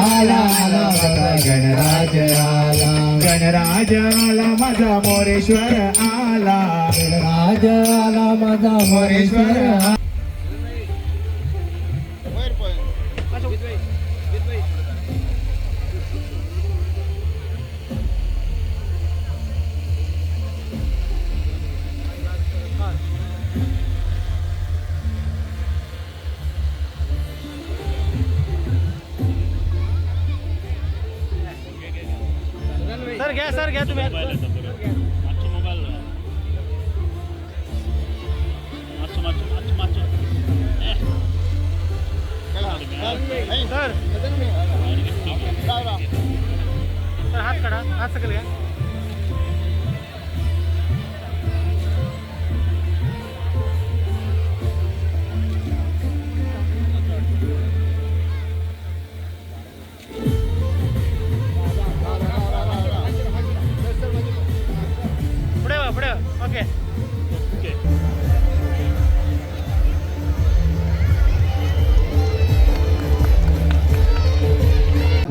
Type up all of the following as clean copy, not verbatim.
आला आला माझा गणराज आला, गणराज आला माझा मोरेश्वर आला, गणराज आला माझा मोरेश्वर आला. सर घ्या तुम्ही सर हात काढा, हात सकल घ्या. पुढे ओके.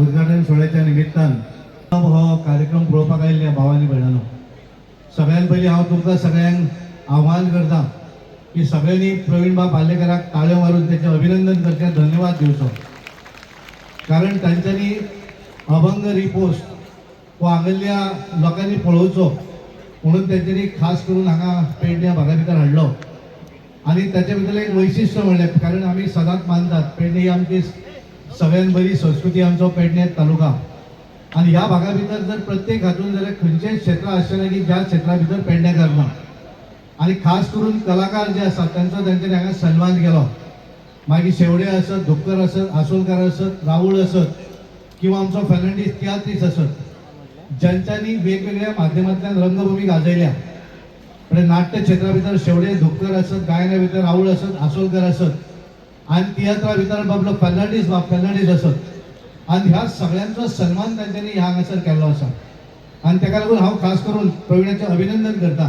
उद्घाटन सोहळ्याच्या निमित्तान हो कार्यक्रम पळोवपाक आयिल्ल्या भावांनी भयणांनो, सगळ्यान पयलीं हांव तुमकां सगळ्यांक आव्हान करता की सगळ्यांनी प्रवीण बाब पालेकराक ताळ्यो मारून त्याचे अभिनंदन करचे, धन्यवाद दिवचो. कारण तांच्यांनी अभंग रिपोस्ट हो हांगल्या लोकांनी पळोवचो म्हणून त्यांच्यानी खास करून हांगा पेडण्या भागा भितर हाडलो. आणि त्याच्या भितर एक वैशिष्ट्य म्हणलें, कारण आमी सदांच मानतात पेडणे ही आमची सगळ्यात बरी संस्कृती आमचो पेडणे तालुका. आणि ह्या भागा भितर जर प्रत्येक हातून जर खंयचेंय क्षेत्र आसचें की ज्या क्षेत्रा भितर पेडणेकार ना. आणि खास करून कलाकार जे आसात त्यांचो तेंच्यांनी हांगा सन्मान केलो. मागीर शेवडे आसत, धुपकर आसत, आसोलकार आसत, राहुल आसत किंवा आमचो फर्नांडीस तियात्रीस आसत, ज्यांच्यांनी वेगवेगळ्या माध्यमांतल्यान रंगभूमी गाजयल्या. म्हणजे नाट्य क्षेत्रा भितर शेवडे, धुपकर आसत, गायना भितर राहुल आसत, आसोलकर आसत आणि तियात्रा भितर आपलो फर्नांडीस आसत. आणि ह्या सगळ्यांचो सन्मान तांच्यांनी ह्या हांगासर केल्लो आसा. आणि ताका लागून हांव खास करून प्रवीणाचें अभिनंदन करता,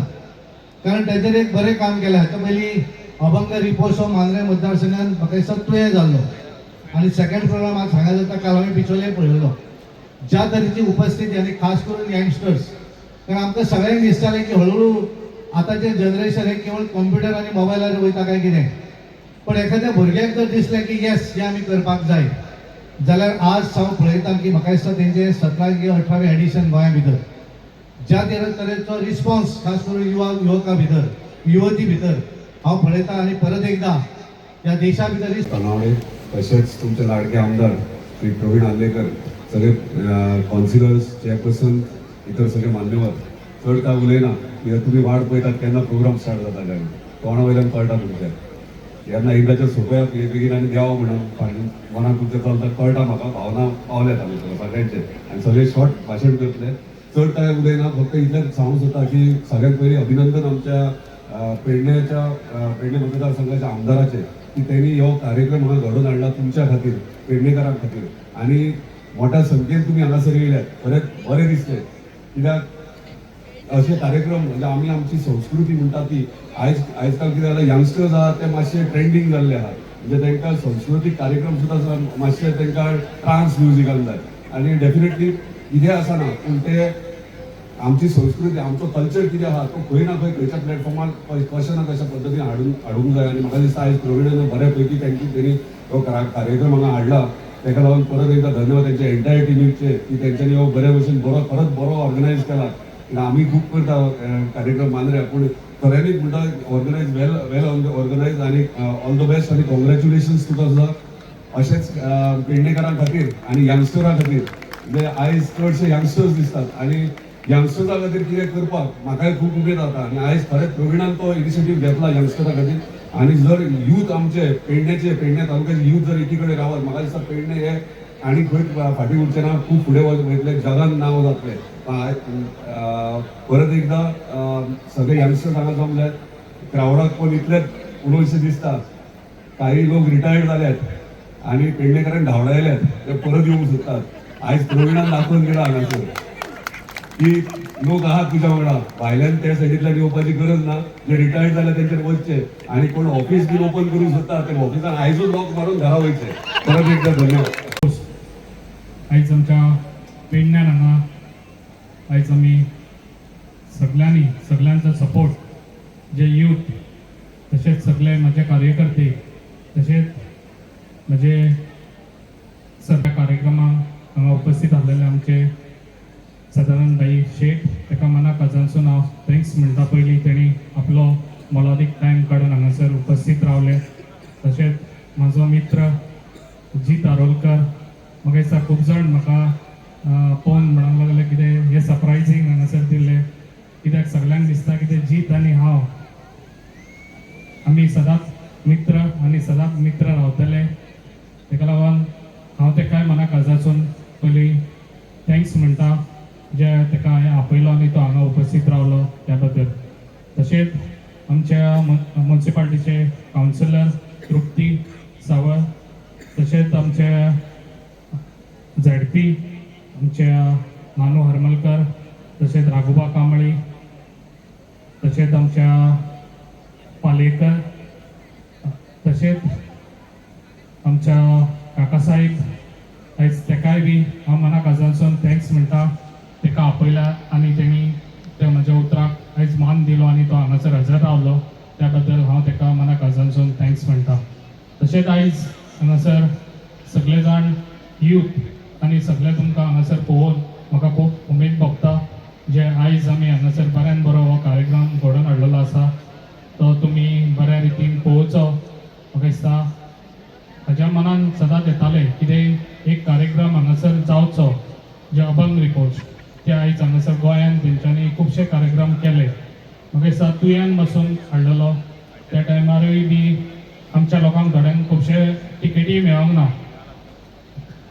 कारण तांच्यांनी एक बरें काम केलें. हाच्या पयलीं अभंग रिपोर्ट हो मांद्रे मतदारसंघात म्हाका दिसता तुवें जाल्लो आणि सेकंड प्रोग्राम आज हांगा जाता काल हांवें पिचोले पळयलो. ज्या तरेची उपस्थिती आणि खास करून यंगस्टर्स, कारण आमकां सगळ्यांक दिसतालें की हळूहळू आतांचें जनरेशन हे केवळ कॉम्प्युटर आणि मोबायलार वयता काय कितें. पण एखाद्या भुरग्याक जर दिसलें की येस हें आमी करपाक जाय जाल्यार आज हांव पळयता की म्हाका दिसता तेंचें 17 किंवा 18वें एडिशन गोंया भितर ज्या तरेचो रिस्पॉन्स खास करून युवकां भितर, युवती भितर हांव पळयता. आणि परत एकदा ह्या देशा भितर तनावडे तसेच तुमचे लाडके आमदार श्री प्रवीण आल्लेकर, सगळे कौन्सिलर्स, चेअरपर्सन, इतर सगळे मान्यवर चड काय उलयना. तुम्ही वाट पळयतात केन्ना प्रोग्राम स्टार्ट जाता काय तोंडा वयल्यान कळटा तुमच्या. जेन्ना एकदांच्या सोपया बेगीन आनी देवा म्हणून मनाक तुमचें चलता कळटा म्हाका, भावना पावल्यात आमी सगळ्यांचे आणि सगळे शॉर्ट भाशण करतले. चड काय उलयना, फक्त इतलें सांगूंक सोदता की सगळ्यात पयलीं अभिनंदन आमच्या पेडणे मतदारसंघाच्या आमदाराचे की त्यांनी हो कार्यक्रम हांगा घडोवन हाडला तुमच्या खातीर, पेडणेकारां खातीर. आणि मोठ्या संख्येन तुम्ही हांगासर येयल्यात, खरेंच बरें दिसलें. कित्याक असे कार्यक्रम म्हणजे आमी आमची संस्कृती म्हणटा ती आयज काल कितें जालां, यंगस्टर्स आहात ते मातशे ट्रेंडिंग जाल्ले आहात. म्हणजे तांकां संस्कृतीक कार्यक्रम सुद्दां मातशे तांकां ट्रान्स म्युजिकान जाय. आणि डेफिनेटली कितें आसना पूण ते आमची संस्कृती, आमचो कल्चर कितें आहा तो खंय ना खंयच्या प्लॅटफॉर्मार कशें ना कशा पद्दतीन हाडूंक जाय. आणि म्हाका दिसता आयज प्रवीणान बऱ्यापैकी तेणी हो कार्यक्रम हांगा हाडला. ताका लागून परत एकदा धन्यवाद त्यांच्या एंटायर टीमीचे की त्यांच्यानी हो बऱ्या भशेन खरंच बरो ऑर्गनायज केला. आम्ही खूप करता कार्यक्रम मांद्र्या, पूण खऱ्यांनीच म्हणटा ऑर्गनायज वेल ऑर्गनायज. आणि ऑल द बेस्ट आणि कॉंग्रॅच्युलेशन्स तुका सुद्दां अशेंच पेडणेकारां खातीर आणि यंगस्टरां खातीर. म्हणजे आयज चडशे यंगस्टर्स दिसतात आणि यंगस्टर्सां खातीर कितें करपाक म्हाकाय खूब उमेद जाता. आणि आयज खरेंच प्रवीणान तो इनिशिएटीव घेतला यंगस्टरां खातीर. आणि जर यूथ आमचे पेडणे तालुक्याचे यूथ जर एकी कडेन रावत, म्हाका दिसता पेडणे हे आनी खंय फाटीं उरचें ना, खूब फुडें वयतले, जगान नांव जातलें. परत एकदा सगळे यंगस्टर्स हांगा जमल्यात. क्रावडाक पण इतलेच उलोवचें दिसता. काही लोक रिटायर्ड जाल्यात आणि पेडणेकारांक धांवडायल्यात, ते परत येवंक सोदतात. आयज प्रवीणान दाखोवन गेला हांगासर की लोक आहात तुझ्या वांगडा. भायल्यान त्या सायडींतल्यान येवपाची गरज ना. जे रिटायर्ड जाले तेंचेर वचचे आणि कोण ऑफिस बी ओपन करूंक सोदता ते ऑफिसान आयजूच लॉक मारून घरा वयचे. परत एकदा धन्यवाद. आयज आमच्या पेडण्यान हांगा आयज आमी सगळ्यांचा सपोर्ट जे यूथ तसेच सगळे माझे कार्यकर्ते तसेच माझे सगळ्या कार्यक्रमांक हांगा उपस्थित आसलेले आमचे सदानंद भाई शेट ताका मनाक काजांसून हांव थँक्स म्हणटा पयलीं तेणी आपलो मोलादीक टायम काडून हांगासर उपस्थित रावले तशेंच म्हाजो मित्र जीत आरोलकर म्हाका दिसता खूब जाण म्हाका पळोवन म्हणूंक लागले कितें हें सरप्रायझींग हांगासर दिल्लें कित्याक सगळ्यांक दिसता कितें जीत आनी हांव आमी सदांच मित्र आनी सदांच मित्र रावतले ताका लागून हांव तेका मनाक काजासून पयलीं थँक्स म्हणटा जे ताका हांवें आपयलो आनी तो हांगा उपस्थित रावलो त्या बद्दल तशेंच आमच्या म्युन्सिपाल्टीचे कावन्सिलर तृप्ती सावळ तशेंच आमचे झडपी आमच्या नानू हरमलकर तशेंच राघोबा कांबळी तशेंच आमच्या पालेकर तशेंच आमच्या काकासाहेब आयज तेकाय बी हांव मना काजांसून थँक्स म्हणटा ताका आपयला आनी तेणी त्या म्हज्या उतराक आयज मान दिलो आनी तो हांगासर हजर रावलो त्या बद्दल हांव ताका मना काजांसून थँक्स म्हणटा तशेंच आयज हांगासर सगळे जाण यूथ आनी सगळे तुमकां हांगासर पळोवन म्हाका खूब उमेद भोगता जे आयज आमी हांगासर बऱ्यान बरो हो कार्यक्रम घडोवन हाडलेलो आसा तो तुमी बऱ्या रितीन पळोवचो म्हाका दिसता म्हज्या मनान सदांच येतालें कितें एक कार्यक्रम हांगासर जावचो जे अभंग रिपोर्ट ते आयज हांगासर गोंयांत तेंच्यांनी खुबशे कार्यक्रम केले म्हाका दिसता तुयेन बसून हाडलेलो त्या टायमारूय बी आमच्या लोकांक थोड्यांक खुबशे टिकेटी मेळोंक ना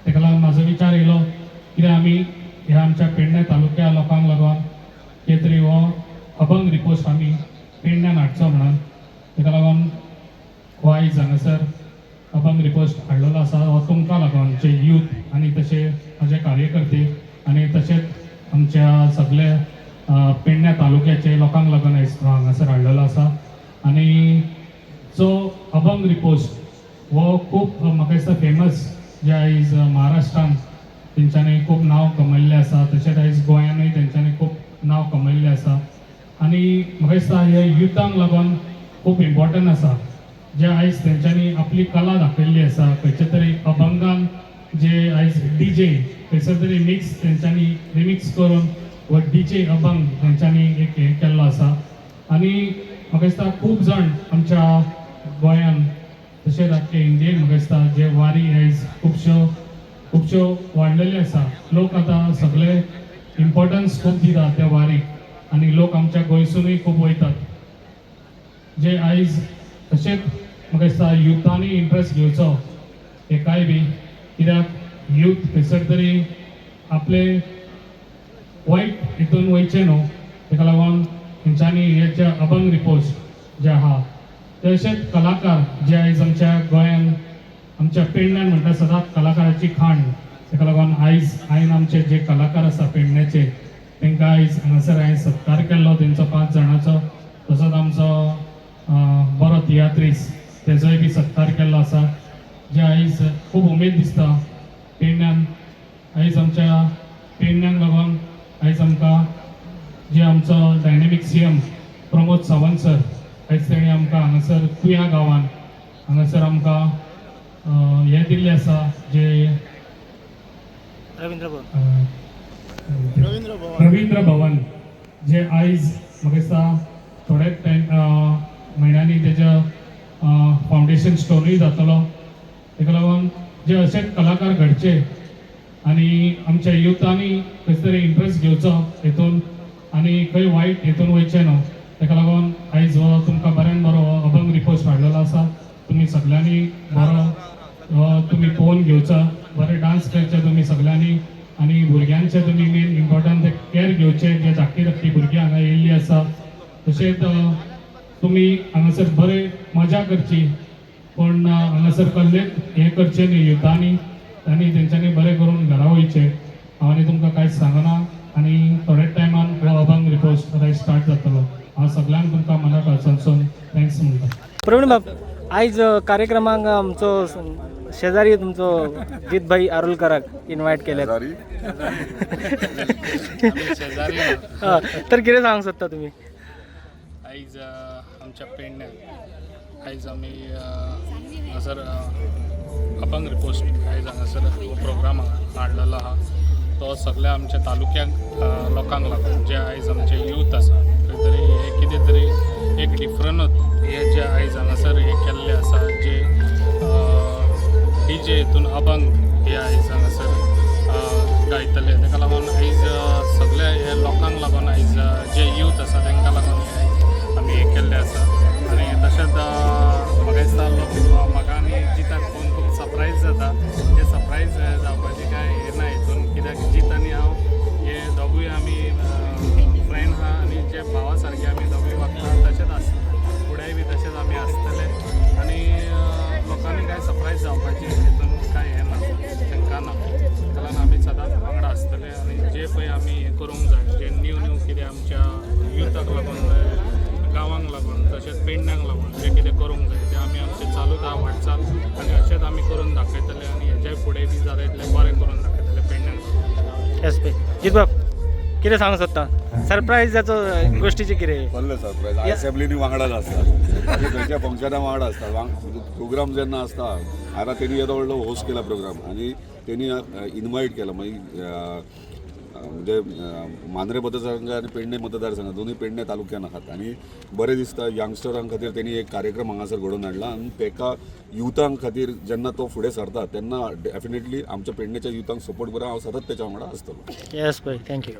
ताका लागून म्हाजो विचार येयलो कितें आमी ह्या आमच्या पेडणे तालुक्या लोकांक लागून कितें तरी हो अभंग रिपोस्ट आमी पेडण्यान हाडचो म्हणून ताका लागून हो आयज हांगासर अभंग रिपोस्ट हाडलेलो आसा हो तुमकां लागून जे यूथ आनी तशे म्हजे कार्यकर्ते आनी तशेंच आमच्या सगळे पेडण्या तालुक्याचे लोकांक लागून आयज हांगासर हाडलेलो आसा आनी जो अभंग रिपोस्ट हो खूब म्हाका दिसता फेमस जे आयज महाराष्ट्रान तेंच्यांनी खूब नांव कमयल्लें आसा तशेंच आयज गोंयानूय तेंच्यांनी खूब नांव कमयल्लें आसा आनी म्हाका दिसता हे युथांक लागून खूब इम्पॉर्टंट आसा जे आयज तेंच्यांनी आपली कला दाखयल्ली आसा खंयचे तरी अभंगान जे आयज डीजे खंयसर तरी मिक्स तेंच्यांनी रिमिक्स करून व डीजे अभंग तेंच्यांनी एक हें केल्लो आसा आनी म्हाका दिसता खूब जाण आमच्या गोंयान तशेंच आख्खे इंडियेन म्हाका दिसता जे वारी आयज खुबश्यो वाडलेल्यो आसा लोक आतां सगळे इम्पॉर्टन्स खूब दिता त्या वारीक आनी लोक आमच्या गोंयसूनय खूब वयतात जे आयज तशेंच म्हाका दिसता युथांनी इंट्रस्ट घेवचो एकाय बी कित्याक यूथ खंयसर तरी आपले वायट हितून वयचे न्हू ताका लागून तेंच्यांनी हे जे अभंग रिपोस्ट जे आहा तशेंच कलाकार जे आयज आमच्या गोंयान आमच्या पेडण्यान म्हणटा सदांच कलाकाराची खाण ताका लागून आयज हांवें आमचे जे कलाकार आसा पेडण्याचे तांकां आयज हांगासर हांवें सत्कार केल्लो तेंचो 5 जाणांचो तसोच आमचो बरो तियात्रीस तेजोय बी सत्कार केल्लो आसा जे आयज खूब उमेद दिसता पेडण्यान आयज आमच्या पेडण्यांक लागून आयज आमकां जे आमचो डायनेमीक CM प्रमोद सावंत सर आयज तेणी आमकां हांगासर कुया गांवान हांगासर आमकां हे दिल्लें आसा जे रवींद्र भवन जे आयज म्हाका दिसता थोडेच टायम म्हयन्यांनी तेजो फावंडेशन स्टोनूय जातलो ताका लागून जे अशेच कलाकार घडचे आनी आमच्या युथांनी खंय तरी इंट्रस्ट घेवचो हेतून आनी खंय वायट हेतून वयचें न्हू ताका लागून आयज हो तुमकां बऱ्यान बरो हो अभंग रिपोस्ट हाडलेलो आसा तुमी सगळ्यांनी बरो तुमी पळोवन घेवचो बरे डान्स करचे तुमी सगळ्यांनी आनी भुरग्यांचे तुमी मेन इम्पॉर्टंट केअर घेवचे जे धाकटी धाकटी भुरगीं हांगा येयल्लीं आसा तशेंच तुमी हांगासर बरे मजा करची पण हांगासर कसले हें करचें न्ही युथांनी आनी तेंच्यांनी बरें करून घरा वयचें हांव आनी तुमकां कांयच सांगना आनी थोड्याच टायमान हो अभंग रिपोस्ट आतां स्टार्ट जातलो हांव सगळ्यांक तुमकां मना कडच्यानसून थँक्स म्हणटा प्रवीण बाब आयज कार्यक्रमाक आमचो शेजारी तुमचो जित भाई आरुलकराक इन्वायट केल्यात हा, तर कितें सांगूंक सोदता तुमी? आयज आमच्या पेडण्यां आयज आमी हांगासर अपंग रिपोस्ट आयज हांगासर प्रोग्राम हाडलेलो आहा. तो सगळ्या आमच्या तालुक्याक लोकांक लागून जे आयज आमचे यूथ आसा खंय तरी हे कितें तरी एक डिफरंट हे जे आयज हांगासर हे केल्ले आसा जे डीजे हितून अभंग हे आयज हांगासर गायतले ताका लागून आयज सगळ्या हे लोकांक लागून आयज जे यूथ आसा तांकां लागून हे आमी हे केल्ले आसा. आनी तशेंच म्हाका दिसता म्हाका आनी जिताक पळोवन खूब सरप्रायज जाता. हे सरप्रायज जावपाची काय हे ना हितून कित्याक जीत आनी हांव हे दोगूय आमी फ्रेंड आहा आनी जे भावा सारके आमी दोगूय वागता तशेंच आसता फुडेंय बी तशेंच आमी आसतले. आनी लोकांनी काय सरप्रायज जावपाची हितून काय हे ना शंका ना. कारण आमी सदांच वांगडा आसतले आनी जे पळय आमी हे करूंक जाय जे न्यू कितें आमच्या युथाक लागून गांवांक लागून तशेंच पेडण्यांक लागून जे कितें करूंक जाय ते आमी आमचें चालूच आहा वाटचाल आनी अशेंच आमी करून दाखयतले आनी हेजे फुडें बी जाता तितलें बरें करून दाखयतले पेडण्यांक. येस भाई जित बाब कितें सांगूंक सोदता? सरप्रायजाचो गोष्टीची कितें? व्हडलें सरप्रायज असेंब्लीनी वांगडाच आसता आनी खंयच्या फंक्शना वांगडा आसता. प्रोग्राम जेन्ना आसता आतां तेणी येदो व्हडलो होस्ट केला प्रोग्राम आनी तेणी इन्वायट केला म्हणजे मांद्रे मतदारसंघ आनी पेडणे मतदारसंघ दोनूय पेडणे तालुक्यान आसात आनी बरें दिसता यंगस्टरांक खातीर तेणी एक कार्यक्रम हांगासर घडोवन हाडला आनी तेका युथांक खातीर जेन्ना तो फुडें सरता तेन्ना डेफिनेटली आमच्या पेडणेच्या युथांक सपोर्ट करा. हांव सतत तेच्या वांगडा आसतलो. येस भाई थँक्यू.